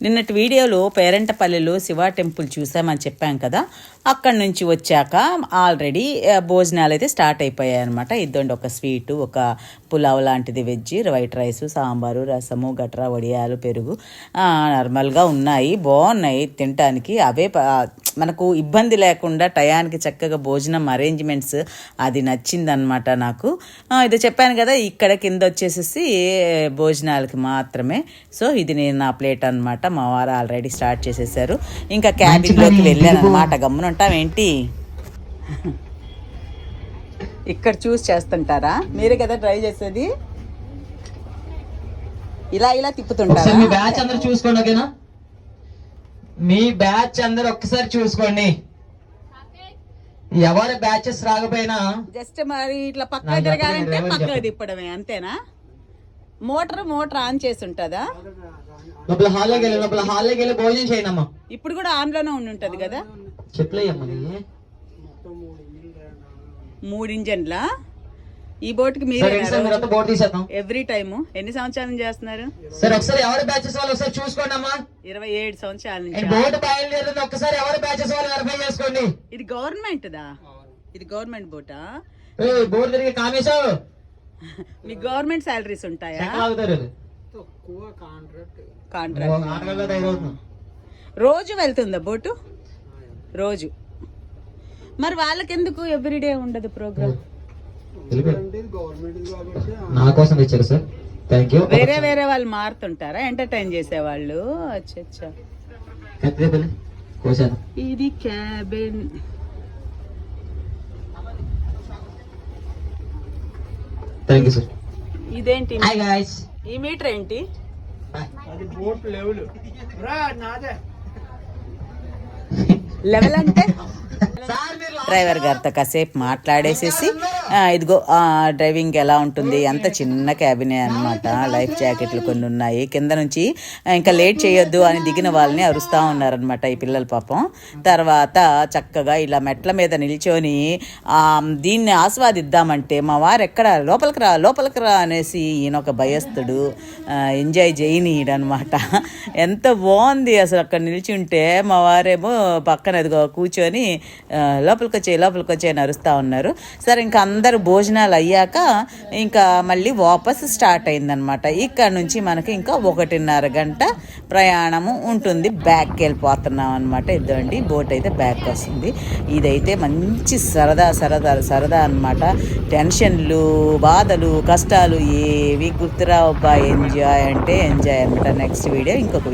నిన్నటి వీడియోలో పేరంటపల్లిలో శివ టెంపుల్ చూసామని చెప్పాం కదా. అక్కడి నుంచి వచ్చాక ఆల్రెడీ భోజనాలు అయితే స్టార్ట్ అయిపోయాయి అనమాట. ఇద్దండి ఒక స్వీటు, ఒక పులావ్ లాంటిది, వెజ్, వైట్ రైస్, సాంబారు, రసము, గట్రా, వడియాలు, పెరుగు నార్మల్గా ఉన్నాయి. బాగున్నాయి తినటానికి. అవే మనకు ఇబ్బంది లేకుండా టయానికి చక్కగా భోజనం అరేంజ్మెంట్స్ అది నచ్చిందనమాట నాకు. ఇది చెప్పాను కదా, ఇక్కడ కింద వచ్చేసేసి భోజనాలకి మాత్రమే. సో ఇది నేను నా ప్లేట్ అనమాట. మా వారు ఆల్రెడీ స్టార్ట్ చేసేసారు. ఇంకా క్యాబిన్లోకి వెళ్ళాను అనమాట. గమ్మునుంటాం ఏంటి, ఇక్కడ చూసి చేస్తుంటారా? మీరే కదా ట్రై చేసేది. ఇలా ఇలా తిప్పుతుంటారా? మీ బ్యాచ్ అందరూ చూసుకోండి, ఓకేనా? మీ బ్యాచ్ అందరు ఒక్కసారి చూసుకోండి. ఎవరి బ్యాచెస్ రాకపోయినా జస్ట్ మరి ఇట్లా పక్క తిరగాలంటే పక్క తిప్పడమే, అంతేనా? మోటార్ ఆన్ చేసి ఉంటుందా? లోపల హాల్లోకి వెళ్ళి భోజనం చేయండి అమ్మా. ఇప్పుడు కూడా ఆన్ లోనే ఉంటది కదా. చెప్పలేమ్మా. 3 ఇంజన్లా ఈ బోట్కి మీరు బోట్ తీసేద్దాం. ఎవ్రీ టైమ్ ఎన్ని సంవత్సరాల నుంచి చేస్తున్నారు? సరే ఒకసారి ఎవరి బ్యాచెస్ వాళ్ళు ఒకసారి చూసుకోండి అమ్మా. 27 సంవత్సరాల నుంచి బోట్ బయలుదేరింది. ఒక్కసారి ఎవరి బ్యాచెస్ వాళ్ళు వెరిఫై చేసుకోండి. ఇది గవర్నమెంట్ దా? ఇది గవర్నమెంట్ బోటా? బోట్ తిరిగి కామేశావు. మీకు గవర్నమెంట్ శాలరీస్ ఉంటాయా? కాంట్రాక్ట్. రోజు వెళ్తుందా బోటు? రోజు. మరి వాళ్ళకెందుకు ఎవ్రీడే ఉండదు ప్రోగ్రామ్? నా కోసం ఇచ్చారు సార్, థ్యాంక్ యూ. వేరే వాళ్ళు మారుతుంటారా ఎంటర్టైన్ చేసేవాళ్ళు? అచ్చా. ఇది క్యాబిన్. Thank you sir. ఇదేంటి హాయ్ గైస్? ఈ మీటర్ ఏంటి? లెవెల్ అంటే డ్రైవర్ గారితో కాసేపు మాట్లాడేసేసి ఇదిగో డ్రైవింగ్ ఎలా ఉంటుంది, అంత చిన్న క్యాబినే అనమాట. లైఫ్ జాకెట్లు కొన్ని ఉన్నాయి. కింద నుంచి ఇంకా లేట్ చేయొద్దు అని దిగిన వాళ్ళని అరుస్తూ ఉన్నారనమాట ఈ పిల్లలు పాపం. తర్వాత చక్కగా ఇలా మెట్ల మీద నిల్చొని దీన్ని ఆస్వాదిద్దామంటే మా వారు ఎక్కడ లోపలికి రా అనేసి ఈయన ఒక భయస్తుడు ఎంజాయ్ చేయనీయడనమాట. ఎంత బాగుంది అసలు. అక్కడ నిలిచి ఉంటే మా వారేమో పక్కన ఎదుగో కూర్చొని లోపలికి వచ్చే నరుస్తూ ఉన్నారు. సరే ఇంకా అందరూ భోజనాలు అయ్యాక ఇంకా మళ్ళీ వాపస్ స్టార్ట్ అయిందనమాట. ఇక్కడ నుంచి మనకి ఇంకా 1.5 గంట ప్రయాణము ఉంటుంది. బ్యాక్కి వెళ్ళిపోతున్నాం అనమాట. ఇదండి బోట్ అయితే బ్యాక్ వస్తుంది. ఇదైతే మంచి సరదా అనమాట. టెన్షన్లు, బాధలు, కష్టాలు ఏవి గుర్తురావు. ఎంజాయ్ అంటే ఎంజాయ్ అనమాట. నెక్స్ట్ వీడియో ఇంకొక